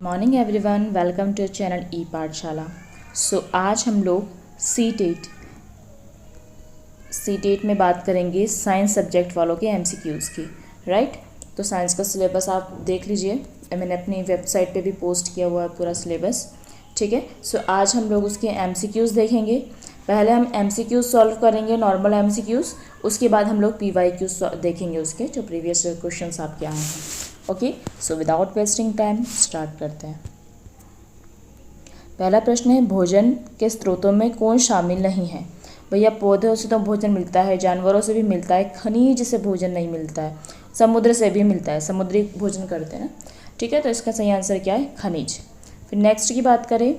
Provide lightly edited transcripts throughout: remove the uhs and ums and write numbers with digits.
Morning everyone, welcome to channel e Pathshala. आज हम लोग सी टेट में बात करेंगे साइंस सब्जेक्ट वालों के एमसीक्यूज़ की। राइट, तो साइंस का सिलेबस आप देख लीजिए, मैंने अपनी वेबसाइट पे भी पोस्ट किया हुआ है पूरा सिलेबस। ठीक है, आज हम लोग उसके एमसीक्यूज़ देखेंगे। पहले हम एमसीक्यूज़ सॉल्व करेंगे, नॉर्मल एमसीक्यूज़। उसके बाद हम लोग पीवाईक्यूज़ देखेंगे, उसके जो प्रीवियस क्वेश्चंस आपके आए हैं। Okay, without wasting time start करते हैं। पहला प्रश्न है, भोजन के स्रोतों में कौन शामिल नहीं है? भैया, पौधों से तो भोजन मिलता है, जानवरों से भी मिलता है, खनिज से भोजन नहीं मिलता है, समुद्र से भी मिलता है, समुद्री भोजन करते हैं ना। ठीक है, तो इसका सही आंसर क्या है? खनिज। फिर नेक्स्ट की बात करें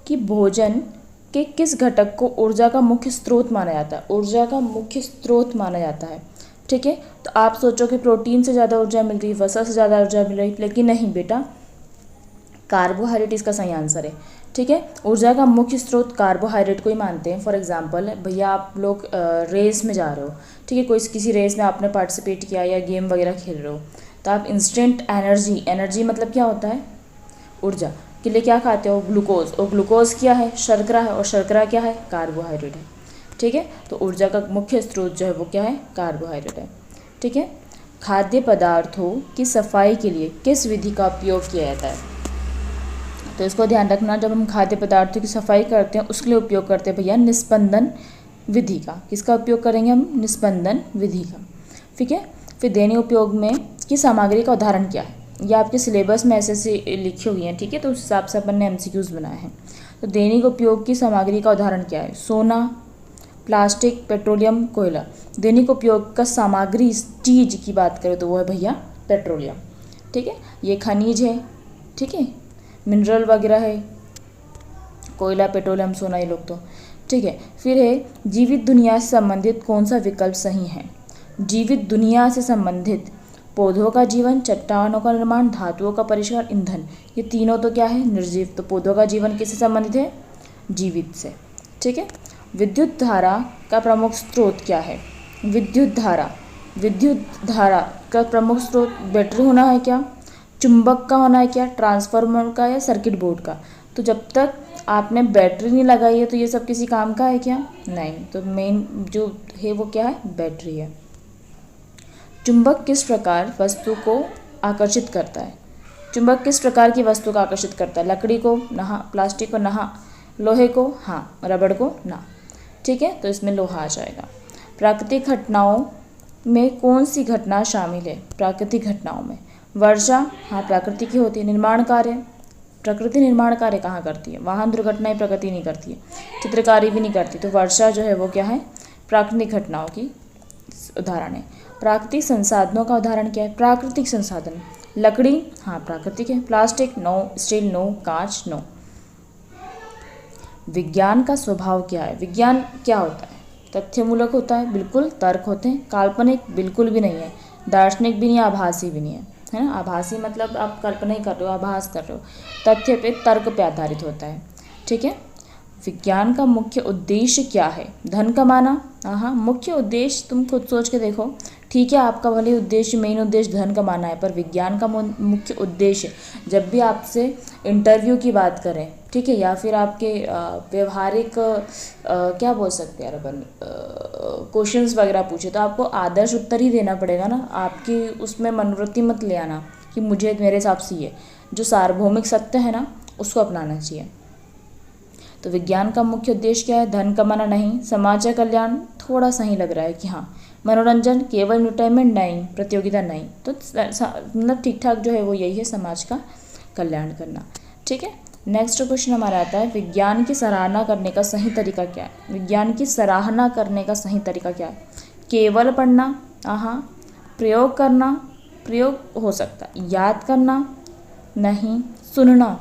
कि भोजन के किस घटक को ऊर्जा का मुख्य स्रोत माना जाता है? ऊर्जा का मुख्य स्रोत माना जाता है। ठीक है, तो आप सोचो कि प्रोटीन से ज़्यादा ऊर्जा मिल रही है, वसा से ज़्यादा ऊर्जा मिल रही है, लेकिन नहीं बेटा, कार्बोहाइड्रेट इसका सही आंसर है। ठीक है, ऊर्जा का मुख्य स्रोत कार्बोहाइड्रेट को ही मानते हैं। फॉर एग्जांपल, भैया आप लोग रेस में जा रहे हो, ठीक है, किसी रेस में आपने पार्टिसिपेट किया या गेम वगैरह खेल रहे हो, तो आप इंस्टेंट एनर्जी मतलब क्या होता है? ऊर्जा के लिए क्या खाते हो? ग्लूकोज। और ग्लूकोज क्या है? शर्करा है, और शर्करा क्या है? कार्बोहाइड्रेट है। ठीक है, तो ऊर्जा का मुख्य स्रोत जो है वो क्या है? कार्बोहाइड्रेट है। ठीक है, खाद्य पदार्थों की सफाई के लिए किस विधि का उपयोग किया जाता है? तो इसको ध्यान रखना, जब हम खाद्य पदार्थों की सफाई करते हैं उसके लिए उपयोग करते हैं भैया निस्पंदन विधि का। किसका उपयोग करेंगे हम? निस्पंदन विधि का। ठीक है, फिर दैनिक उपयोग में की सामग्री का उदाहरण क्या है? यह आपके सिलेबस में ऐसे लिखी हुई हैं। ठीक है, तो उस हिसाब से अपन ने एमसीक्यूज़ बनाए हैं। तो दैनिक उपयोग की सामग्री का उदाहरण क्या है? सोना, प्लास्टिक, पेट्रोलियम, कोयला। दैनिक उपयोग का सामग्री चीज की बात करें तो वो है भैया पेट्रोलियम। ठीक है, ये खनिज है, ठीक है, मिनरल वगैरह है, कोयला, पेट्रोलियम, सोना, ये लोग तो। ठीक है, फिर है जीवित दुनिया से संबंधित कौन सा विकल्प सही है? जीवित दुनिया से संबंधित पौधों का जीवन, चट्टानों का निर्माण, धातुओं का परिष्कार, ईंधन। ये तीनों तो क्या है? निर्जीव। तो पौधों का जीवन किससे संबंधित है? जीवित से। ठीक है, विद्युत धारा का प्रमुख स्रोत क्या है? विद्युत धारा का प्रमुख स्रोत बैटरी होना है क्या? चुंबक का होना है क्या? ट्रांसफार्मर का या सर्किट बोर्ड का? तो जब तक आपने बैटरी नहीं लगाई है तो ये सब किसी काम का है क्या? नहीं। तो मेन जो है वो क्या है? बैटरी है। चुंबक किस प्रकार वस्तु को आकर्षित करता है? चुंबक किस प्रकार की वस्तु को आकर्षित करता है? लकड़ी को नहा, प्लास्टिक को नहा, लोहे को हाँ, रबड़ को ना। ठीक है, तो इसमें लोहा आ जाएगा। प्राकृतिक घटनाओं में कौन सी घटना शामिल है? प्राकृतिक घटनाओं में वर्षा, हाँ, प्राकृतिक ही होती है। निर्माण कार्य, प्रकृति निर्माण कार्य कहाँ करती है? वाहन दुर्घटनाएं प्रकृति नहीं करती है, चित्रकारी भी नहीं करती। तो वर्षा जो है वो क्या है? प्राकृतिक घटनाओं की उदाहरण है। प्राकृतिक संसाधनों का उदाहरण क्या है? प्राकृतिक संसाधन, लकड़ी हाँ प्राकृतिक है, प्लास्टिक नो, स्टील नो, कांच नो। विज्ञान का स्वभाव क्या है? विज्ञान क्या होता है? तथ्यमूलक होता है, बिल्कुल। तर्क होते हैं, काल्पनिक बिल्कुल भी नहीं है, दार्शनिक भी नहीं है, आभासी भी नहीं है ना। आभासी मतलब आप कल्पना ही कर रहे हो, आभास कर रहे हो। तथ्य पे, तर्क पे आधारित होता है। ठीक है, विज्ञान का मुख्य उद्देश्य क्या है? धन कमाना। हाँ, मुख्य उद्देश्य तुम खुद सोच के देखो। ठीक है, आपका भले उद्देश्य, मेन उद्देश्य धन कमाना है, पर विज्ञान का मुख्य उद्देश्य, जब भी आपसे इंटरव्यू की बात करें, ठीक है, या फिर आपके व्यवहारिक क्या बोल सकते हैं यार अपन, क्वेश्चंस वगैरह पूछे, तो आपको आदर्श उत्तर ही देना पड़ेगा ना। आपकी उसमें मनोवृत्ति मत ले आना कि मुझे, मेरे हिसाब से ये जो सार्वभौमिक सत्य है ना, उसको अपनाना चाहिए। तो विज्ञान का मुख्य उद्देश्य क्या है? धन कमाना नहीं। समाज का कल्याण थोड़ा सा ही लग रहा है कि हाँ। मनोरंजन, केवल एंटरटेनमेंट नहीं, प्रतियोगिता नहीं। तो मतलब ठीक ठाक जो है वो यही है, समाज का कल्याण करना। ठीक है, नेक्स्ट क्वेश्चन हमारा आता है, विज्ञान की सराहना करने का सही तरीका क्या है? विज्ञान की सराहना करने का सही तरीका क्या है? केवल पढ़ना, हाँ। प्रयोग करना, प्रयोग हो सकता है। याद करना नहीं, सुनना,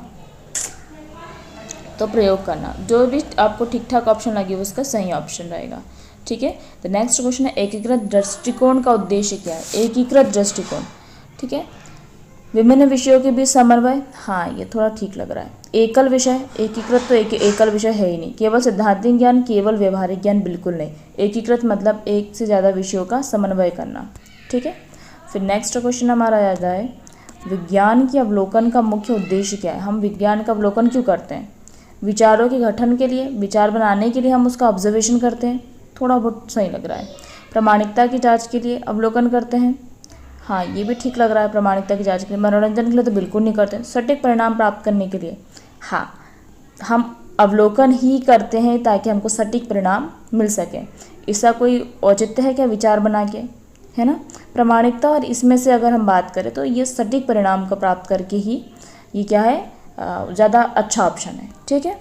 तो प्रयोग करना। जो भी आपको ठीक ठाक ऑप्शन लगे उसका सही ऑप्शन रहेगा। ठीक है, तो नेक्स्ट क्वेश्चन है, एकीकृत दृष्टिकोण का उद्देश्य क्या है? एकीकृत दृष्टिकोण, ठीक है, विभिन्न विषयों के बीच समन्वय, हाँ ये थोड़ा ठीक लग रहा है। एकल विषय, एकीकृत तो एकल विषय है ही नहीं। केवल सिद्धांतिक ज्ञान, केवल व्यवहारिक ज्ञान बिल्कुल नहीं। एकीकृत मतलब एक से ज़्यादा विषयों का समन्वय करना। ठीक है, फिर नेक्स्ट क्वेश्चन हमारा आ जाए, विज्ञान के अवलोकन का मुख्य उद्देश्य क्या है? हम विज्ञान का अवलोकन क्यों करते हैं? विचारों के गठन के लिए, विचार बनाने के लिए हम उसका ऑब्जर्वेशन करते हैं, थोड़ा बहुत सही लग रहा है। प्रामाणिकता की जांच के लिए अवलोकन करते हैं, हाँ ये भी ठीक लग रहा है। प्रामाणिकता की जांच के लिए, मनोरंजन के लिए तो बिल्कुल नहीं करते। सटीक परिणाम प्राप्त करने के लिए, हाँ हम अवलोकन ही करते हैं ताकि हमको सटीक परिणाम मिल सके। इसका कोई औचित्य है क्या विचार बना के, है ना? प्रामाणिकता और इसमें से अगर हम बात करें तो ये सटीक परिणाम को प्राप्त करके ही ये क्या है, ज़्यादा अच्छा ऑप्शन है। ठीक है,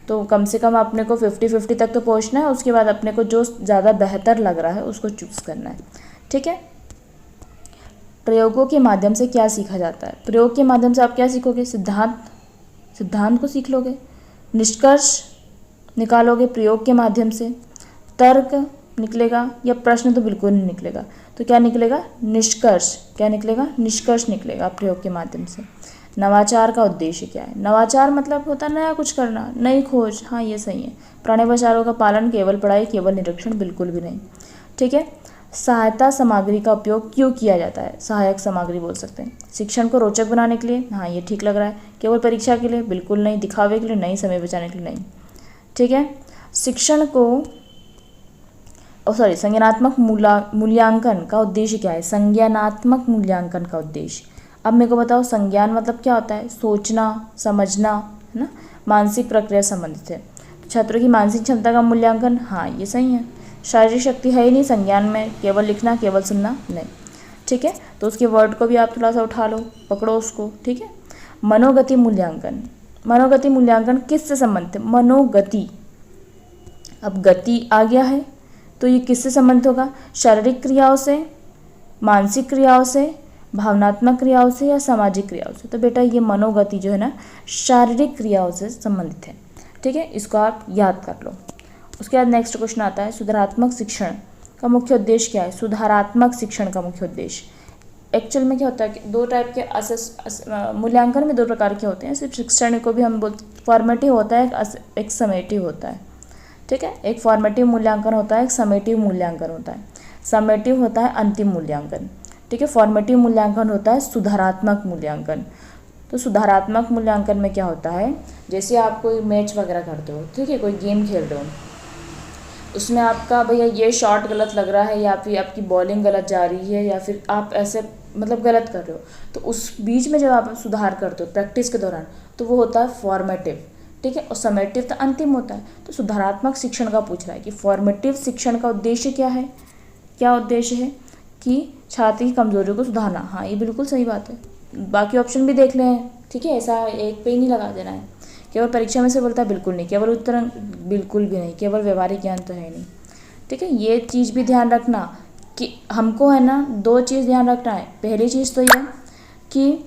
तो कम से कम अपने को 50-50 तक तो पहुंचना है, उसके बाद अपने को जो ज़्यादा बेहतर लग रहा है उसको चूज़ करना है। ठीक है, प्रयोगों के माध्यम से क्या सीखा जाता है? प्रयोग के माध्यम से आप क्या सीखोगे? सिद्धांत को सीख लोगे, निष्कर्ष निकालोगे प्रयोग के माध्यम से, तर्क निकलेगा, या प्रश्न तो बिल्कुल नहीं निकलेगा। तो क्या निकलेगा? निष्कर्ष। क्या निकलेगा? निष्कर्ष निकलेगा प्रयोग के माध्यम से। नवाचार का उद्देश्य क्या है? नवाचार मतलब होता है नया कुछ करना, नई खोज, हाँ ये सही है। पुराने विचारों का पालन, केवल पढ़ाई, केवल निरीक्षण, बिल्कुल भी नहीं। ठीक है, सहायता सामग्री का उपयोग क्यों किया जाता है? सहायक सामग्री बोल सकते हैं। शिक्षण को रोचक बनाने के लिए, हाँ ये ठीक लग रहा है। केवल परीक्षा के लिए, बिल्कुल नहीं। दिखावे के लिए नहीं, समय बचाने के लिए नहीं। ठीक है, शिक्षण को संज्ञानात्मक मूल्यांकन का उद्देश्य क्या है? संज्ञानात्मक मूल्यांकन का उद्देश्य, अब मेरे को बताओ संज्ञान मतलब क्या होता है? सोचना, समझना, है ना, मानसिक प्रक्रिया संबंधित है। छात्रों की मानसिक क्षमता का मूल्यांकन, हाँ ये सही है। शारीरिक शक्ति है ही नहीं संज्ञान में, केवल लिखना, केवल सुनना नहीं। ठीक है, तो उसके वर्ड को भी आप थोड़ा सा उठा लो, पकड़ो उसको। ठीक है, मनोगति मूल्यांकन, मनोगति मूल्यांकन किससे संबंधित है? मनोगति, अब गति आ गया है तो ये किससे संबंधित होगा? शारीरिक क्रियाओं से, मानसिक क्रियाओं से, भावनात्मक क्रियाओं से, या सामाजिक क्रियाओं से? तो बेटा ये मनोगति जो है ना, शारीरिक क्रियाओं से संबंधित है। ठीक है, इसको आप याद कर लो। उसके बाद नेक्स्ट क्वेश्चन आता है, सुधारात्मक शिक्षण का मुख्य उद्देश्य क्या है? सुधारात्मक शिक्षण का मुख्य उद्देश्य एक्चुअल में क्या होता है कि दो टाइप के मूल्यांकन में दो प्रकार के होते हैं। सिर्फ शिक्षण को भी हम फॉर्मेटिव होता है, एक समेटिव होता है। ठीक है, एक फॉर्मेटिव मूल्यांकन होता है, एक समेटिव मूल्यांकन होता है। समेटिव होता है अंतिम मूल्यांकन। ठीक है, फॉर्मेटिव मूल्यांकन होता है सुधारात्मक मूल्यांकन। तो सुधारात्मक मूल्यांकन में क्या होता है, जैसे आप कोई मैच वगैरह करते हो, ठीक है, कोई गेम खेल रहे हो, उसमें आपका भैया ये शॉट गलत लग रहा है, या फिर आपकी बॉलिंग गलत जा रही है, या फिर आप ऐसे मतलब गलत कर रहे हो, तो उस बीच में जब आप सुधार करते हो प्रैक्टिस के दौरान, तो वो होता है फॉर्मेटिव। ठीक है, और समेटिव तो अंतिम होता है। तो सुधारात्मक शिक्षण का पूछ रहा है कि फॉर्मेटिव शिक्षण का उद्देश्य क्या है? क्या उद्देश्य है? कि छात्र की कमजोरियों को सुधारना। हाँ ये बिल्कुल सही बात है, बाकी ऑप्शन भी देख लें। ठीक है, ऐसा एक पे ही नहीं लगा देना है। केवल परीक्षा में से बोलता है बिल्कुल नहीं, केवल उत्तर बिल्कुल भी नहीं, केवल व्यवहारिक ज्ञान तो है नहीं। ठीक है, ये चीज़ भी ध्यान रखना कि हमको है ना दो चीज़ ध्यान रखना है। पहली चीज़ तो ये कि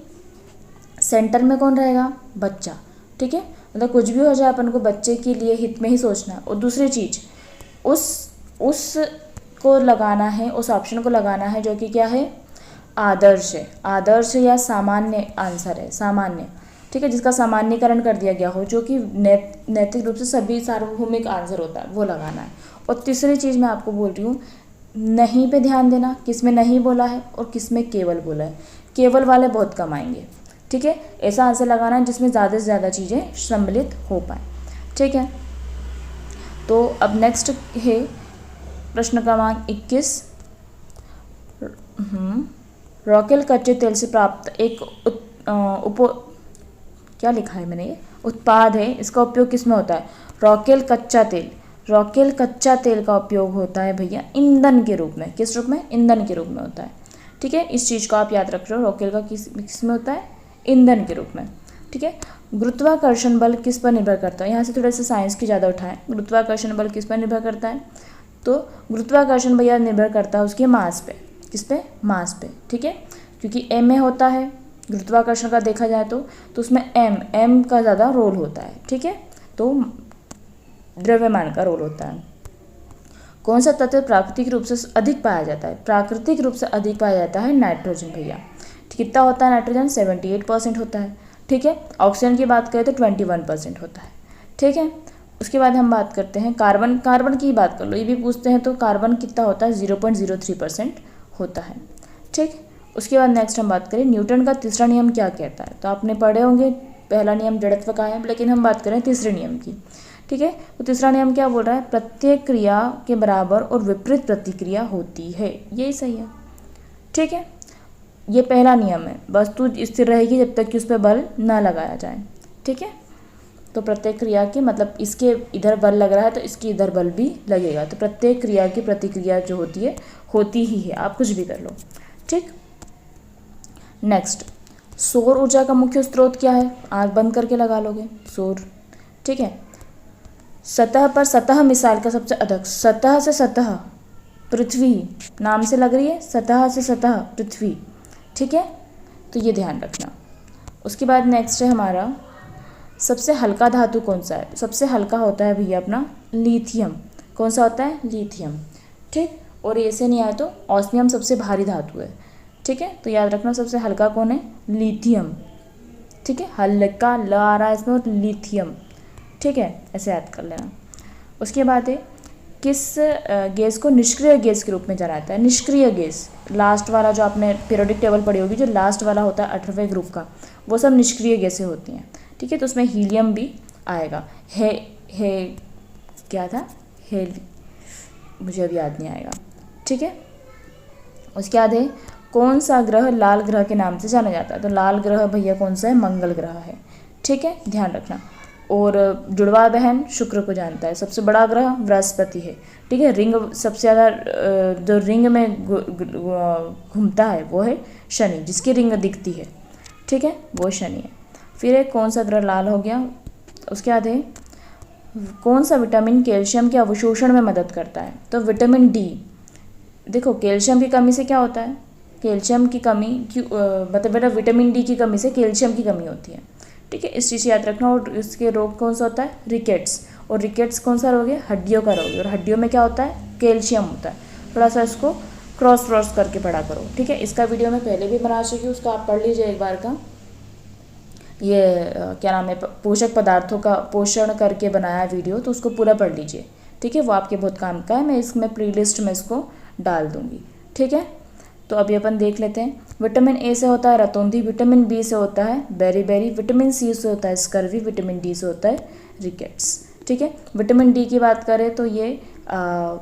सेंटर में कौन रहेगा? बच्चा। ठीक है, मतलब कुछ भी हो जाए अपन को बच्चे के लिए हित में ही सोचना है। और दूसरी चीज़ उस को लगाना है, उस ऑप्शन को लगाना है जो कि क्या है? आदर्श है। आदर्श या सामान्य आंसर है, सामान्य। ठीक है, जिसका सामान्यकरण कर दिया गया हो, जो कि नैतिक रूप से सभी सार्वभौमिक आंसर होता है, वो लगाना है। और तीसरी चीज़ मैं आपको बोल रही हूँ, नहीं पे ध्यान देना, किस में नहीं बोला है और किस में केवल बोला है। केवल वाले बहुत कम आएंगे। ठीक है, ऐसा आंसर लगाना है जिसमें ज़्यादा से ज़्यादा चीज़ें सम्मिलित हो पाए। ठीक है, तो अब नेक्स्ट है प्रश्न क्रमांक 21। रॉकेल कच्चे तेल से प्राप्त एक क्या लिखा है मैंने, ये उत्पाद है। इसका उपयोग किस में होता है? रॉकेल कच्चा तेल। रॉकेल कच्चा तेल का उपयोग होता है भैया ईंधन के रूप में। किस रूप में? ईंधन के रूप में होता है। ठीक है, इस चीज़ को आप याद रख रहे हो, रॉकेल का किस में होता है? ईंधन के रूप में। ठीक है, गुरुत्वाकर्षण बल किस पर निर्भर करता है? यहाँ से थोड़ा सा साइंस की ज़्यादा उठाएं। गुरुत्वाकर्षण बल किस पर निर्भर करता है? तो गुरुत्वाकर्षण भैया निर्भर करता है उसके मास पे। किस पे? मास पे। ठीक है, क्योंकि एम में होता है गुरुत्वाकर्षण का देखा जाए तो उसमें एम का ज़्यादा रोल होता है। ठीक है, तो द्रव्यमान का रोल होता है। कौन सा तत्व प्राकृतिक रूप से अधिक पाया जाता है? प्राकृतिक रूप से अधिक पाया जाता है नाइट्रोजन भैया। कितना होता है नाइट्रोजन? 78% होता है। ठीक है, ऑक्सीजन की बात करें तो 21% होता है। ठीक है, उसके बाद हम बात करते हैं कार्बन। कार्बन की बात कर लो, ये भी पूछते हैं, तो कार्बन कितना होता है? 0.03% होता है। ठीक, उसके बाद नेक्स्ट हम बात करें न्यूटन का तीसरा नियम क्या कहता है। तो आपने पढ़े होंगे पहला नियम जड़त्व का है, लेकिन हम बात करें तीसरे नियम की। ठीक है, तो तीसरा नियम क्या बोल रहा है, प्रत्येक क्रिया के बराबर और विपरीत प्रतिक्रिया होती है। यही सही है। ठीक है, ये पहला नियम है, वस्तु स्थिर रहेगी जब तक कि उस पर बल ना लगाया जाए। ठीक है, तो प्रत्येक क्रिया की मतलब इसके इधर बल लग रहा है तो इसकी इधर बल भी लगेगा, तो प्रत्येक क्रिया की प्रतिक्रिया जो होती ही है, आप कुछ भी कर लो। ठीक, नेक्स्ट, सौर ऊर्जा का मुख्य स्रोत क्या है, आंख बंद करके लगा लोगे, सौर। ठीक है, सतह पर सतह मिसाइल का सबसे अधिक, सतह से सतह पृथ्वी नाम से लग रही है, सतह से सतह पृथ्वी। ठीक है, तो ये ध्यान रखना। उसके बाद नेक्स्ट है हमारा सबसे हल्का धातु कौन सा है। सबसे हल्का होता है भैया अपना लिथियम। कौन सा होता है, लिथियम। ठीक, और ऐसे नहीं आए तो ऑस्मियम सबसे भारी धातु है। ठीक है, तो याद रखना सबसे हल्का कौन है, लिथियम। ठीक है, हल्का ल आ रहा है इसमें और लिथियम। ठीक है, ऐसे याद कर लेना। उसके बाद है किस गैस को निष्क्रिय गैस के रूप में जाना जाता है। निष्क्रिय गैस, लास्ट वाला जो आपने पीरियोडिक टेबल पढ़ी होगी, जो लास्ट वाला होता है 18वें ग्रुप का, वो सब निष्क्रिय गैसें होती हैं। ठीक है, तो उसमें हीलियम भी आएगा। है क्या था, हेल, मुझे अभी याद नहीं आएगा। ठीक है, उसके बाद है कौन सा ग्रह लाल ग्रह के नाम से जाना जाता है। तो लाल ग्रह भैया कौन सा है, मंगल ग्रह है। ठीक है, ध्यान रखना। और जुड़वा बहन शुक्र को जानता है। सबसे बड़ा ग्रह बृहस्पति है। ठीक है, रिंग सबसे ज़्यादा जो रिंग में घूमता है वो है शनि, जिसकी रिंग दिखती है। ठीक है, वो शनि है। फिर एक कौन सा ग्रह लाल हो गया। उसके बाद है कौन सा विटामिन कैल्शियम के अवशोषण में मदद करता है। तो विटामिन डी। देखो कैल्शियम की कमी से क्या होता है, कैल्शियम की कमी मतलब बेटा विटामिन डी की कमी से कैल्शियम की कमी होती है। ठीक है, इस चीज़ याद रखना। और इसके रोग कौन सा होता है, रिकेट्स। और रिकेट्स कौन सा रोग है, हड्डियों का रोग है। और हड्डियों में क्या होता है, कैल्शियम होता है। थोड़ा सा इसको क्रॉस करके पढ़ा करो। ठीक है, इसका वीडियो मैं पहले भी बना चुकी हूँ, उसका आप पढ़ लीजिए एक बार का। ये क्या नाम है, पोषक पदार्थों का पोषण करके बनाया वीडियो, तो उसको पूरा पढ़ लीजिए। ठीक है, वो आपके बहुत काम का है। मैं इसमें प्ले लिस्ट में इसको डाल दूँगी। ठीक है, तो अभी अपन देख लेते हैं। विटामिन ए से होता है रतौंधी, विटामिन बी से होता है बेरी, विटामिन सी से होता है स्कर्वी, विटामिन डी से होता है रिकेट्स। ठीक है, विटामिन डी की बात करें तो ये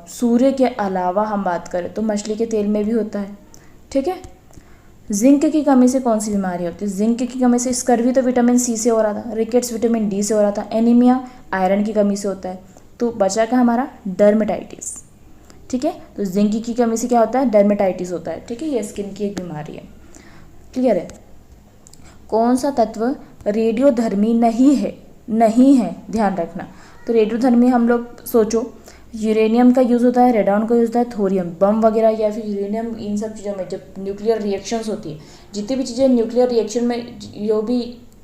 सूर्य के अलावा हम बात करें तो मछली के तेल में भी होता है। ठीक है, जिंक की कमी से कौन सी बीमारी होती है, जिंक की कमी से स्कर्वी तो विटामिन सी से हो रहा था, रिकेट्स विटामिन डी से हो रहा था, एनीमिया आयरन की कमी से होता है। तो बचा का हमारा डर्मेटाइटिस। ठीक है, तो जिंक की कमी से क्या होता है, डर्मेटाइटिस होता है। ठीक है, ये स्किन की एक बीमारी है। क्लियर है। कौन सा तत्व रेडियोधर्मी नहीं है, ध्यान रखना। तो रेडियोधर्मी हम लोग सोचो, यूरेनियम का यूज़ होता है, रेडॉन का यूज़ होता है, थोरियम बम वगैरह या फिर यूरेनियम, इन सब चीज़ों में जब न्यूक्लियर रिएक्शंस होती है, जितनी भी चीज़ें न्यूक्लियर रिएक्शन में जो भी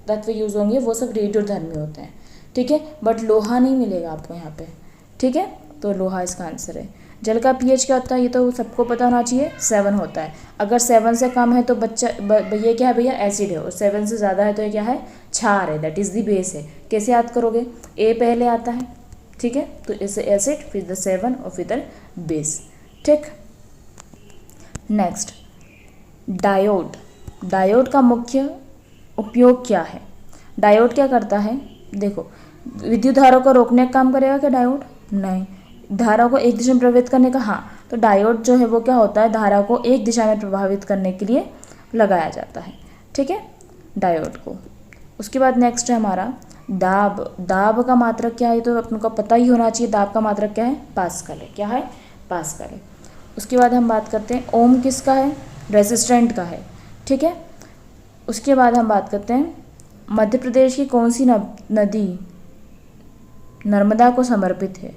तत्व यूज़ होंगे वो सब रेडियोधर्मी होते हैं। ठीक है, बट लोहा नहीं मिलेगा आपको यहाँ पे। ठीक है, तो लोहा इसका आंसर है। जल का पीएच क्या होता है, ये तो सबको पता होना चाहिए, 7 होता है। अगर 7 से कम है तो ये क्या है भैया, एसिड है। और 7 से ज़्यादा है तो ये क्या है, क्षार है, दैट इज़ द बेस है। कैसे याद करोगे, ए पहले आता है। ठीक है, तो इसे एसिड, फिर द 7 और फिर द बेस। ठीक, नेक्स्ट, डायोड का मुख्य उपयोग क्या है। डायोड क्या करता है, देखो विद्युत धारा को रोकने का काम करेगा क्या डायोड, नहीं। धारा को एक दिशा में प्रभावित करने का, हाँ। तो डायोड जो है वो क्या होता है, धारा को एक दिशा में प्रभावित करने के लिए लगाया जाता है। ठीक है, डायोड को। उसके बाद नेक्स्ट है हमारा दाब का मात्रक क्या है, तो अपन को पता ही होना चाहिए। दाब का मात्रक क्या है, पास्कल है। क्या है, पास्कल है। उसके बाद हम बात करते हैं ओम किसका है, रेसिस्टेंट का है। ठीक है, उसके बाद हम बात करते हैं मध्य प्रदेश की कौन सी नदी नर्मदा को समर्पित है।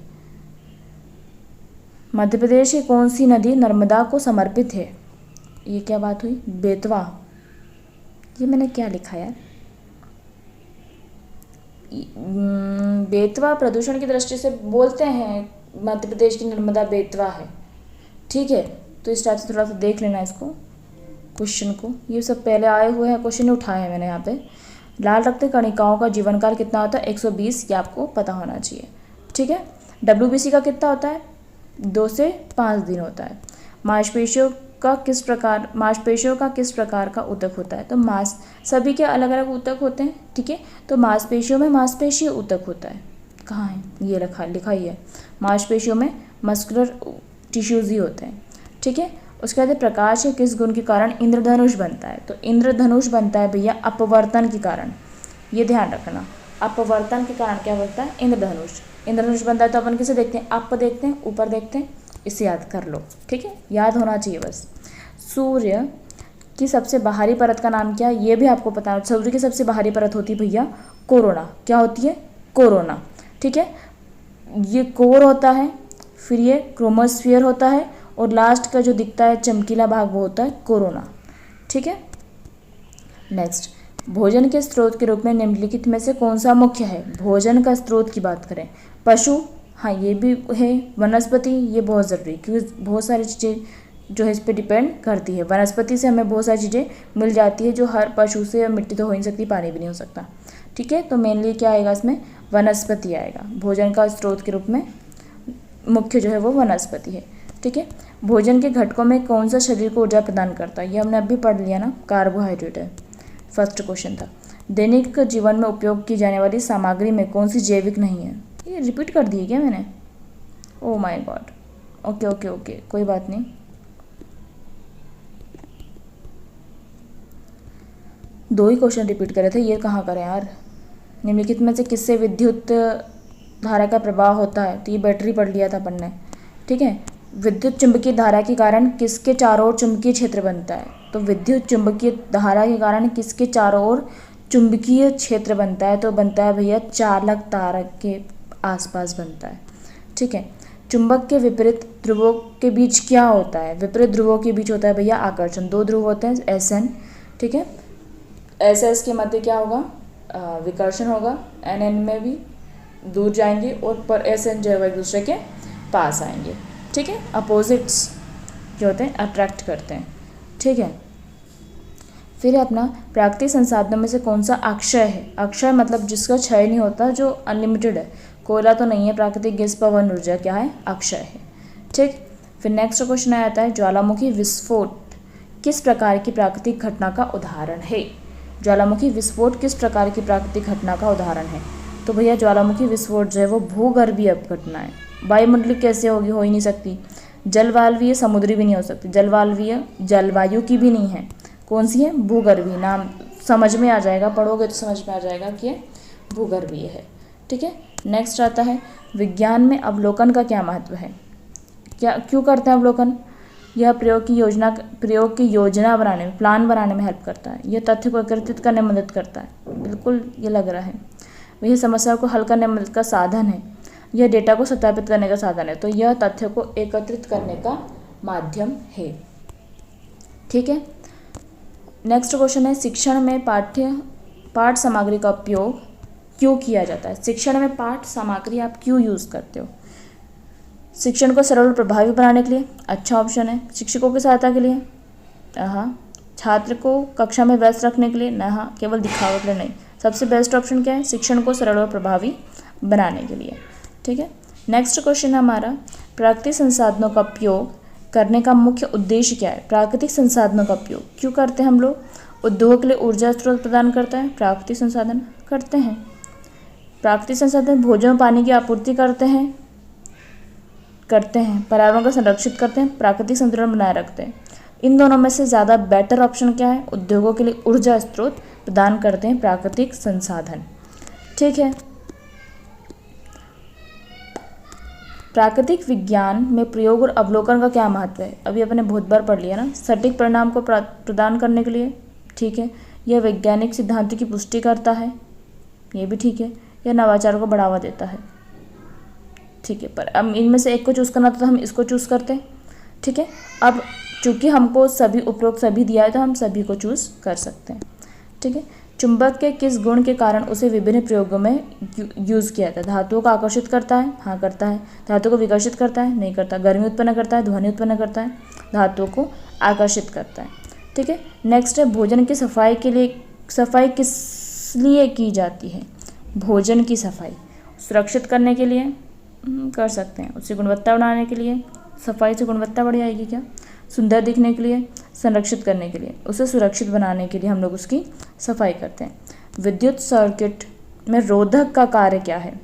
मध्य प्रदेश की कौन सी नदी नर्मदा को समर्पित है। ये क्या बात हुई, बेतवा। ये मैंने क्या लिखा यार, बेतवा प्रदूषण की दृष्टि से बोलते हैं मध्य प्रदेश की नर्मदा बेतवा है। ठीक है, तो इस टाइप से थोड़ा सा देख लेना इसको, क्वेश्चन को। ये सब पहले आए हुए हैं क्वेश्चन, उठाए हैं मैंने यहाँ पे। लाल रक्त कणिकाओं का जीवन काल कितना होता है, 120, ये आपको पता होना चाहिए। ठीक है, WBC का कितना होता है, 2 से 5 दिन होता है। मांसपेशियों मांसपेशियों का किस प्रकार का ऊतक होता है? तो सभी के अलग अलग ऊतक होते हैं, ठीक है। तो मांसपेशियों में मांसपेशीय ऊतक होता है। कहाँ है ये लिखा ही है, मांसपेशियों में मस्कुलर टिश्यूज ही होते हैं, ठीक है। उसके बाद प्रकाश के किस गुण के कारण इंद्रधनुष बनता है? तो इंद्रधनुष बनता है भैया अपवर्तन के कारण, ये ध्यान रखना। अपवर्तन के कारण क्या बनता है? इंद्रधनुष बनता है। तो अपन किसे देखते हैं? अप देखते हैं, ऊपर देखते हैं, इसे याद कर लो, ठीक है, याद होना चाहिए बस। सूर्य की सबसे बाहरी परत का नाम क्या है? ये भी आपको पता है। सूर्य की सबसे बाहरी परत होती है भैया कोरोना। क्या होती है? कोरोना, ठीक है। ये कोर होता है, फिर ये क्रोमोस्फियर होता है, और लास्ट का जो दिखता है चमकीला भाग वो होता है कोरोना, ठीक है। नेक्स्ट, भोजन के स्रोत के रूप में निम्नलिखित में से कौन सा मुख्य है? भोजन का स्रोत की बात करें, पशु, हाँ ये भी है, वनस्पति, ये बहुत ज़रूरी, क्योंकि बहुत सारी चीज़ें जो है इस पर डिपेंड करती है। वनस्पति से हमें बहुत सारी चीज़ें मिल जाती है जो हर पशु से, मिट्टी तो हो ही नहीं सकती, पानी भी नहीं हो सकता, ठीक है। तो मेनली क्या आएगा इसमें? वनस्पति आएगा। भोजन का स्रोत के रूप में मुख्य जो है वो वनस्पति है, ठीक है। भोजन के घटकों में कौन सा शरीर को ऊर्जा प्रदान करता है? ये हमने अभी पढ़ लिया ना, कार्बोहाइड्रेट है, फर्स्ट क्वेश्चन था। दैनिक जीवन में उपयोग की जाने वाली सामग्री में कौन सी जैविक नहीं है? ये रिपीट कर दिए क्या मैंने? Oh my God, okay okay okay, कोई बात नहीं। दो ही क्वेश्चन रिपीट करे थे, ये कहाँ करें यार। निम्नलिखित में से किससे विद्युत धारा का प्रवाह होता है? तो ये बैटरी पढ़ लिया था अपन ने, ठीक है। विद्युत चुंबकीय धारा के कारण किसके चारों ओर चुंबकीय क्षेत्र बनता है? तो विद्युत चुंबकीय धारा के कारण किसके चारों ओर चुंबकीय क्षेत्र बनता है? तो बनता है भैया चालक तारक के आसपास बनता है, ठीक है। चुंबक के विपरीत ध्रुवों के बीच क्या होता है? विपरीत ध्रुवों के बीच होता है भैया आकर्षण। दो ध्रुव होते हैं SN, ठीक है। SS के मध्य क्या होगा? विकर्षण होगा। NN में भी दूर जाएंगे, और पर SN जो है एक दूसरे के पास आएंगे, ठीक है। अपोजिट्स जो होते हैं अट्रैक्ट करते हैं, ठीक है। फिर अपना प्राकृतिक संसाधनों में से कौन सा अक्षय है? अक्षय मतलब जिसका क्षय नहीं होता, जो अनलिमिटेड है। कोयला तो नहीं है, प्राकृतिक गैस, पवन ऊर्जा क्या है? अक्षय है, ठीक। फिर नेक्स्ट क्वेश्चन आता है, ज्वालामुखी विस्फोट किस प्रकार की प्राकृतिक घटना का उदाहरण है? ज्वालामुखी विस्फोट किस प्रकार की प्राकृतिक घटना का उदाहरण है? तो भैया ज्वालामुखी विस्फोट जो है वो भूगर्भीय घटना है। वायुमंडलीय कैसे होगी? हो ही नहीं सकती। जलवाल्वीय, समुद्री भी नहीं हो सकती। जलवाल्वीय जलवायु की भी नहीं है। कौन सी है? भूगर्भीय। नाम समझ में आ जाएगा, पढ़ोगे तो समझ में आ जाएगा कि ये भूगर्भीय है, ठीक है। नेक्स्ट आता है, विज्ञान में अवलोकन का क्या महत्व है? क्या क्यों करते हैं अवलोकन? यह प्रयोग की योजना बनाने में, प्लान बनाने में हेल्प करता है। यह तथ्य को एकत्रित करने में मदद करता है। बिल्कुल ये लग रहा है। यह समस्या को हल करने में मदद का साधन है। यह डेटा को सत्यापित करने का साधन है। तो यह तथ्य को एकत्रित करने का माध्यम है, ठीक है। नेक्स्ट क्वेश्चन है, शिक्षण में पाठ सामग्री का उपयोग क्यों किया जाता है? शिक्षण में पाठ सामग्री आप क्यों यूज़ करते हो? शिक्षण को सरल और प्रभावी बनाने के लिए, अच्छा ऑप्शन है। शिक्षकों की सहायता के लिए, हाँ। छात्र को कक्षा में व्यस्त रखने के लिए, ना, हाँ, केवल दिखावे के लिए नहीं। सबसे बेस्ट ऑप्शन क्या है? शिक्षण को सरल और प्रभावी बनाने के लिए, ठीक है। नेक्स्ट क्वेश्चन है हमारा, प्राकृतिक संसाधनों का उपयोग करने का मुख्य उद्देश्य क्या है? प्राकृतिक संसाधनों का उपयोग क्यों करते हैं हम लोग? उद्योग के लिए ऊर्जा स्रोत प्रदान करता है, प्राकृतिक संसाधन करते हैं। प्राकृतिक संसाधन भोजन और पानी की आपूर्ति करते हैं। पर्यावरण को संरक्षित करते हैं, प्राकृतिक संतुलन बनाए रखते हैं। इन दोनों में से ज़्यादा बेटर ऑप्शन क्या है? उद्योगों के लिए ऊर्जा स्रोत प्रदान करते हैं प्राकृतिक संसाधन, ठीक है। प्राकृतिक विज्ञान में प्रयोग और अवलोकन का क्या महत्व है? अभी अपने बहुत बार पढ़ लिया ना। सटीक परिणाम को प्रदान करने के लिए, ठीक है। यह वैज्ञानिक सिद्धांतों की पुष्टि करता है, ये भी ठीक है। यह नवाचार को बढ़ावा देता है, ठीक है। पर अब इनमें से एक को चूज़ करना तो हम इसको चूज़ करते हैं, ठीक है। अब चूँकि हमको सभी उपरोक्त सभी दिया है तो हम सभी को चूज़ कर सकते हैं, ठीक है। चुंबक के किस गुण के कारण उसे विभिन्न प्रयोगों में यूज़ किया जाता है? धातुओं को आकर्षित करता है, हाँ करता है। धातु को विकर्षित करता है, नहीं करता। गर्मी उत्पन्न करता है, ध्वनि उत्पन्न करता है। धातुओं को आकर्षित करता है, ठीक है। नेक्स्ट है, भोजन की सफाई के लिए, सफाई किस लिए की जाती है? भोजन की सफाई सुरक्षित करने के लिए कर सकते हैं, उसकी गुणवत्ता बढ़ाने के लिए। सफाई से गुणवत्ता बढ़ जाएगी क्या? सुंदर दिखने के लिए, संरक्षित करने के लिए, उसे सुरक्षित बनाने के लिए हम लोग उसकी सफाई करते हैं। विद्युत सर्किट में रोधक का कार्य क्या है?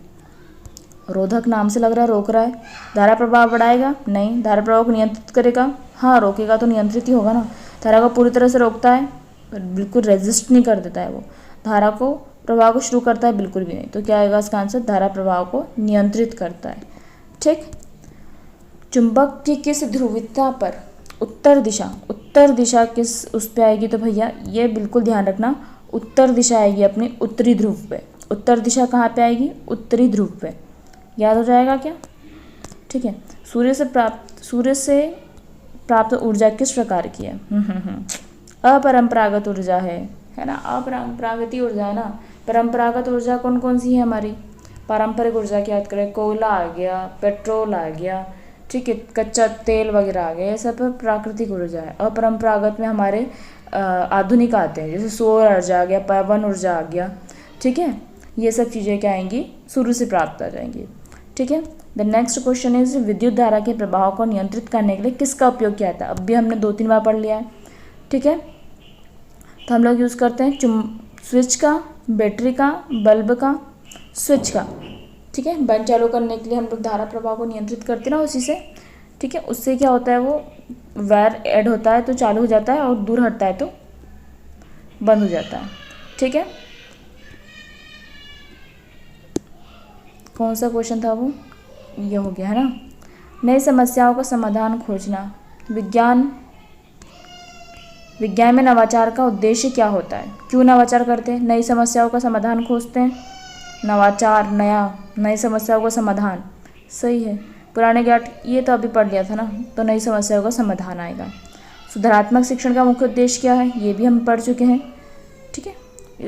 रोधक नाम से लग रहा है रोक रहा है। धारा प्रवाह बढ़ाएगा? नहीं। धारा प्रवाह को नियंत्रित करेगा? हाँ, रोकेगा तो नियंत्रित ही होगा ना। धारा को पूरी तरह से रोकता है? बिल्कुल रेजिस्ट नहीं कर देता है वो। धारा को प्रवाह को शुरू करता है? बिल्कुल भी नहीं। तो क्या आएगा इसका आंसर? धारा प्रवाह को नियंत्रित करता है। ठीक। चुंबक की किस ध्रुवीयता पर उत्तर दिशा किस उस पे आएगी? तो भैया ये बिल्कुल ध्यान रखना, उत्तर दिशा आएगी अपनी उत्तरी ध्रुव पे। उत्तर दिशा कहाँ पे आएगी? उत्तरी ध्रुव पे। याद हो जाएगा क्या? ठीक है। सूर्य से प्राप्त ऊर्जा किस प्रकार की है? अपरंपरागत ऊर्जा है ना। अपरंपरागत ऊर्जा है ना। परंपरागत ऊर्जा कौन कौन सी है हमारी? पारंपरिक ऊर्जा की याद करें, कोयला आ गया, पेट्रोल आ गया, ठीक है, कच्चा तेल वगैरह आ गया, ये सब प्राकृतिक ऊर्जा है। अपरंपरागत में हमारे आधुनिक आते हैं, जैसे सौर ऊर्जा आ गया, पवन ऊर्जा आ गया, ठीक है। ये सब चीज़ें क्या आएंगी? सूर्य से प्राप्त आ जाएंगी, ठीक है। द नेक्स्ट क्वेश्चन इज विद्युत धारा के प्रभाव को नियंत्रित करने के लिए किसका उपयोग किया जाता है? अब भी हमने 2-3 बार पढ़ लिया है, ठीक है। तो हम लोग यूज़ करते हैं स्विच का, बैटरी का, बल्ब का, स्विच का, ठीक है। बल्ब चालू करने के लिए हम लोग धारा प्रवाह को नियंत्रित करते हैं ना उसी से, ठीक है। उससे क्या होता है, वो वायर ऐड होता है तो चालू हो जाता है और दूर हटता है तो बंद हो जाता है, ठीक है। कौन सा क्वेश्चन था वो? ये हो गया है ना। नई समस्याओं का समाधान खोजना। विज्ञान में नवाचार का उद्देश्य क्या होता है? क्यों नवाचार करते हैं? नई समस्याओं का समाधान खोजते हैं। नवाचार, नई समस्याओं का समाधान, सही है। पुराने ज्ञान ये तो अभी पढ़ लिया था ना, तो नई समस्याओं का समाधान आएगा। सुधारात्मक शिक्षण का मुख्य उद्देश्य क्या है? ये भी हम पढ़ चुके हैं, ठीक है।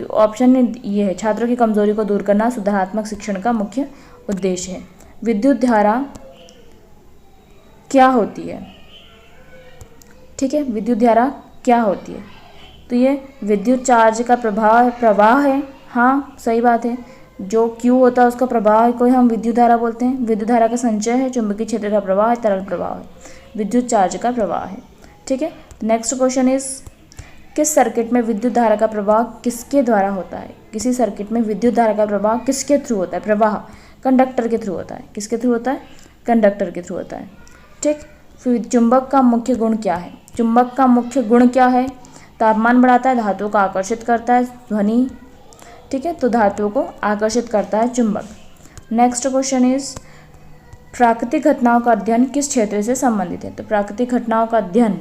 ऑप्शन ये है, छात्रों की कमजोरी को दूर करना सुधारात्मक शिक्षण का मुख्य उद्देश्य है। विद्युत धारा क्या होती है? ठीक है, विद्युत धारा क्या होती है? तो ये विद्युत चार्ज का प्रवाह है। हाँ, सही बात है। जो Q होता है उसका प्रवाह को हम विद्युत धारा बोलते हैं। विद्युत धारा का संचय है, चुंबकीय क्षेत्र का प्रवाह है, तरल प्रवाह है, विद्युत चार्ज का प्रवाह है, ठीक है। नेक्स्ट क्वेश्चन इज किस सर्किट में विद्युत धारा का प्रवाह किसके द्वारा होता है? किसी सर्किट में विद्युत धारा का प्रवाह किसके थ्रू होता है? प्रवाह कंडक्टर के थ्रू होता है। किसके थ्रू होता है? कंडक्टर के थ्रू होता है, ठीक। फिर चुंबक का मुख्य गुण क्या है? चुंबक का मुख्य गुण क्या है? तापमान बढ़ाता है, धातुओं को आकर्षित करता है, ध्वनि, ठीक है, तो धातुओं को आकर्षित करता है चुंबक। नेक्स्ट क्वेश्चन इज प्राकृतिक घटनाओं का अध्ययन किस क्षेत्र से संबंधित है? तो प्राकृतिक घटनाओं का अध्ययन,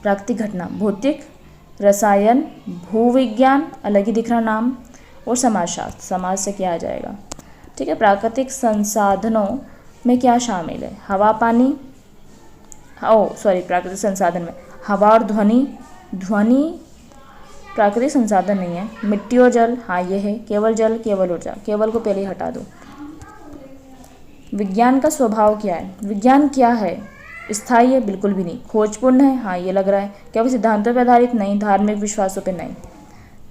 प्राकृतिक घटना भौतिक, रसायन, भूविज्ञान, अलग ही दिख रहा नाम, और समाजशास्त्र, समाज से क्या आ जाएगा, ठीक है। प्राकृतिक संसाधनों में क्या शामिल है? हवा, पानी, प्राकृतिक संसाधन में हवा और ध्वनि प्राकृतिक संसाधन नहीं है। मिट्टी और जल, हाँ ये है। केवल जल, केवल ऊर्जा, केवल को पहले ही हटा दो। विज्ञान का स्वभाव क्या है? विज्ञान क्या है? स्थायी है? बिल्कुल भी नहीं। खोजपूर्ण है? हाँ ये लग रहा है। क्या वो सिद्धांतों पर आधारित? नहीं। धार्मिक विश्वासों पर? नहीं,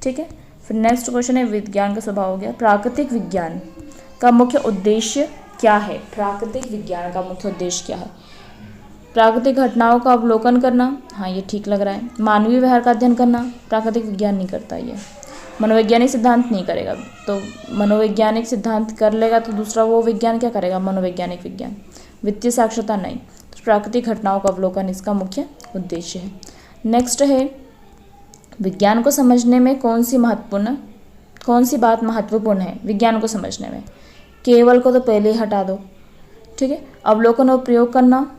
ठीक है। फिर नेक्स्ट क्वेश्चन है विज्ञान का स्वभाव हो गया। प्राकृतिक विज्ञान का मुख्य उद्देश्य क्या है? प्राकृतिक विज्ञान का मुख्य उद्देश्य क्या है? प्राकृतिक घटनाओं का अवलोकन करना, हाँ ये ठीक लग रहा है। मानवीय व्यवहार का अध्ययन करना, प्राकृतिक विज्ञान नहीं करता ये। मनोवैज्ञानिक सिद्धांत नहीं करेगा, तो मनोवैज्ञानिक सिद्धांत कर लेगा तो दूसरा वो विज्ञान क्या करेगा? मनोवैज्ञानिक विज्ञान। वित्तीय साक्षरता नहीं, तो प्राकृतिक घटनाओं का अवलोकन इसका मुख्य उद्देश्य है। नेक्स्ट है विज्ञान को समझने में कौन सी बात महत्वपूर्ण है? विज्ञान को समझने में केवल को तो पहले ही हटा दो, ठीक है। अवलोकन और प्रयोग करना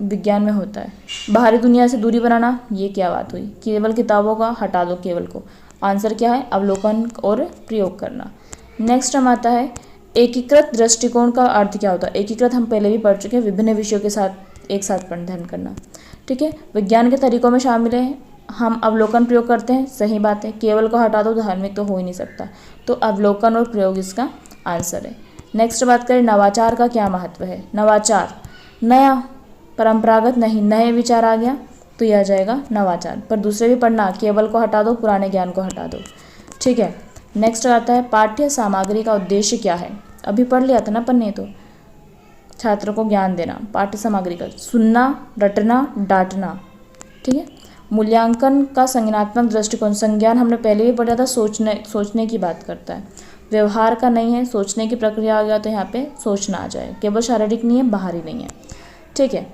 विज्ञान में होता है। बाहरी दुनिया से दूरी बनाना, ये क्या बात हुई? केवल किताबों का हटा दो केवल को। आंसर क्या है? अवलोकन और प्रयोग करना। नेक्स्ट हम आता है एकीकृत दृष्टिकोण का अर्थ क्या होता है? एकीकृत हम पहले भी पढ़ चुके हैं, विभिन्न विषयों के साथ एक साथ अध्ययन करना, ठीक है। विज्ञान के तरीकों में शामिल है हम अवलोकन प्रयोग करते हैं, सही बात है। केवल को हटा दो, धार्मिक तो हो ही नहीं सकता, तो अवलोकन और प्रयोग इसका आंसर है। नेक्स्ट बात करें नवाचार का क्या महत्व है? नवाचार नया, परंपरागत नहीं, नए विचार आ गया तो यह आ जाएगा नवाचार। पर दूसरे भी पढ़ना, केवल को हटा दो, पुराने ज्ञान को हटा दो, ठीक है। नेक्स्ट आता है पाठ्य सामग्री का उद्देश्य क्या है? अभी पढ़ लिया था ना पन्ने, तो छात्रों को ज्ञान देना, पाठ्य सामग्री का सुनना, रटना, डांटना। ठीक है। मूल्यांकन का संज्ञानात्मक दृष्टिकोण, संज्ञान हमने पहले भी पढ़ा था, सोचने की बात करता है। व्यवहार का नहीं है, सोचने की प्रक्रिया आ गया तो यहाँ पे सोचना आ जाए, केवल शारीरिक नहीं है, बाहरी नहीं है। ठीक है।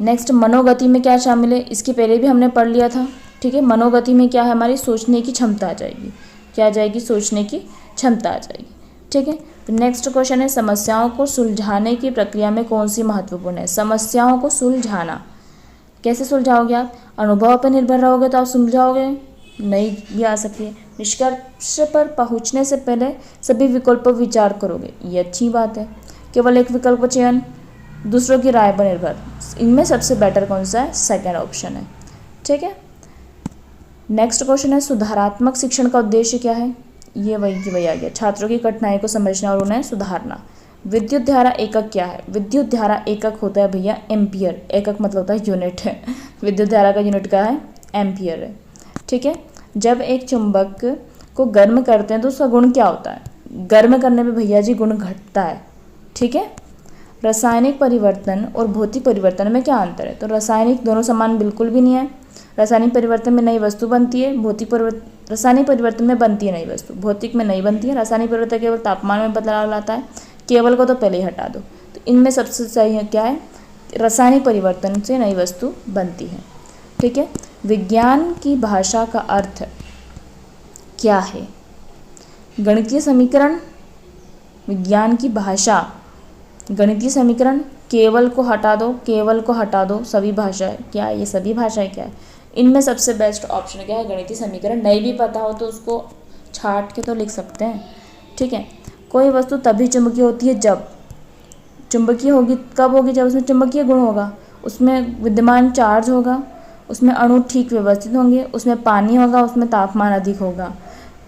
नेक्स्ट, मनोगति में क्या शामिल है, इसकी पहले भी हमने पढ़ लिया था। ठीक है। मनोगति में क्या है, हमारी सोचने की क्षमता आ जाएगी। क्या आ जाएगी, सोचने की क्षमता आ जाएगी। ठीक है। तो नेक्स्ट क्वेश्चन है, समस्याओं को सुलझाने की प्रक्रिया में कौन सी महत्वपूर्ण है। समस्याओं को सुलझाना, कैसे सुलझाओगे आप, अनुभव पर निर्भर रहोगे तो आप सुलझाओगे नहीं, भी आ सकती है। निष्कर्ष पर पहुंचने से पहले सभी विकल्पों पर विचार करोगे, ये अच्छी बात है। केवल एक विकल्प का चयन, दूसरों की राय पर निर्भर, इनमें सबसे बेटर कौन सा है, सेकंड ऑप्शन है। ठीक है। नेक्स्ट क्वेश्चन है, सुधारात्मक शिक्षण का उद्देश्य क्या है। ये वही आ गया, छात्रों की कठिनाई को समझना और उन्हें सुधारना। विद्युत धारा एकक क्या है। विद्युत धारा एकक होता है भैया एम्पियर, एकक मतलब होता है यूनिट है। विद्युत धारा का यूनिट क्या है, एम्पियर है। ठीक है। जब एक चुंबक को गर्म करते हैं तो उसका गुण क्या होता है, गर्म करने पे भैया जी गुण घटता है। ठीक है। रासायनिक परिवर्तन और भौतिक परिवर्तन में क्या अंतर है, तो रासायनिक दोनों समान बिल्कुल भी नहीं है। रासायनिक परिवर्तन में नई वस्तु बनती है, रासायनिक परिवर्तन में बनती है नई वस्तु, भौतिक में नहीं बनती है। रासायनिक परिवर्तन केवल तापमान में बदलाव लाता है, केवल को तो पहले ही हटा दो। तो इनमें सबसे सही है क्या है, रासायनिक परिवर्तन से नई वस्तु बनती है। ठीक है। विज्ञान की भाषा का अर्थ क्या है, गणितीय समीकरण, विज्ञान की भाषा, गणितीय समीकरण, केवल को हटा दो, केवल को हटा दो, सभी भाषाएं, क्या है ये सभी भाषाएं क्या है, इनमें सबसे बेस्ट ऑप्शन क्या है, गणितीय समीकरण। नहीं भी पता हो तो उसको छाट के तो लिख सकते हैं। ठीक है। कोई वस्तु तभी चुंबकीय होती है जब, चुंबकीय होगी कब होगी, जब उसमें चुंबकीय गुण होगा, उसमें विद्यमान चार्ज होगा, उसमें अणु ठीक व्यवस्थित होंगे, उसमें पानी होगा, उसमें तापमान अधिक होगा,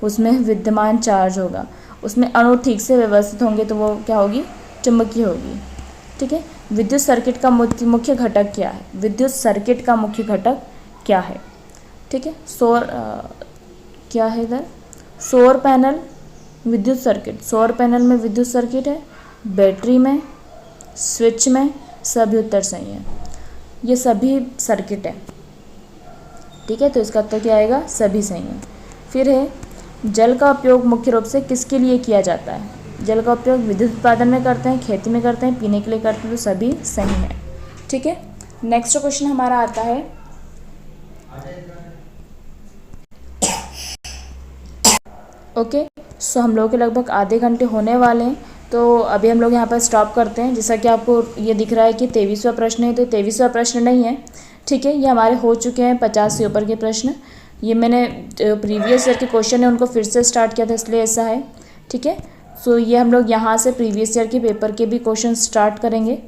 उसमें विद्यमान चार्ज होगा, उसमें अणु ठीक से व्यवस्थित होंगे तो वो क्या होगी, चुंबकीय होगी। ठीक है। विद्युत सर्किट का मुख्य घटक क्या है, विद्युत सर्किट का मुख्य घटक क्या है। ठीक है। क्या है इधर, सौर पैनल, विद्युत सर्किट, सौर पैनल में विद्युत सर्किट है, बैटरी में, स्विच में, सभी उत्तर सही है, ये सभी सर्किट है। ठीक है। तो इसका उत्तर क्या आएगा, सभी सही है। फिर है, जल का उपयोग मुख्य रूप से किसके लिए किया जाता है। जल का उपयोग विद्युत उत्पादन में करते हैं, खेती में करते हैं, पीने के लिए करते हैं, तो सभी सही है। ठीक है। नेक्स्ट क्वेश्चन हमारा आता है, ओके। सो हम लोग के लगभग आधे घंटे होने वाले हैं, तो अभी हम लोग यहाँ पर स्टॉप करते हैं। जैसा कि आपको ये दिख रहा है कि 23वां प्रश्न है, तो 23वां प्रश्न नहीं है। ठीक है। ये हमारे हो चुके हैं 50 से ऊपर के प्रश्न। ये मैंने प्रीवियस ईयर के क्वेश्चन है उनको फिर से स्टार्ट किया था, इसलिए ऐसा है। ठीक है। सो ये हम लोग यहाँ से प्रीवियस ईयर के पेपर के भी क्वेश्चन स्टार्ट करेंगे।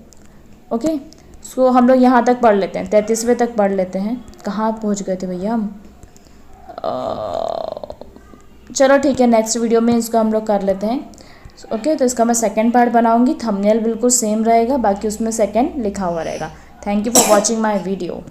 ओके। सो हम लोग यहाँ तक पढ़ लेते हैं, 33वें तक पढ़ लेते हैं। कहाँ पहुँच गए थे भैया हम, चलो ठीक है, नेक्स्ट वीडियो में इसको हम लोग कर लेते हैं। ओके। तो इसका मैं सेकंड पार्ट बनाऊंगी, थंबनेल बिल्कुल सेम रहेगा, बाकी उसमें सेकंड लिखा हुआ रहेगा। Thank you for watching my video.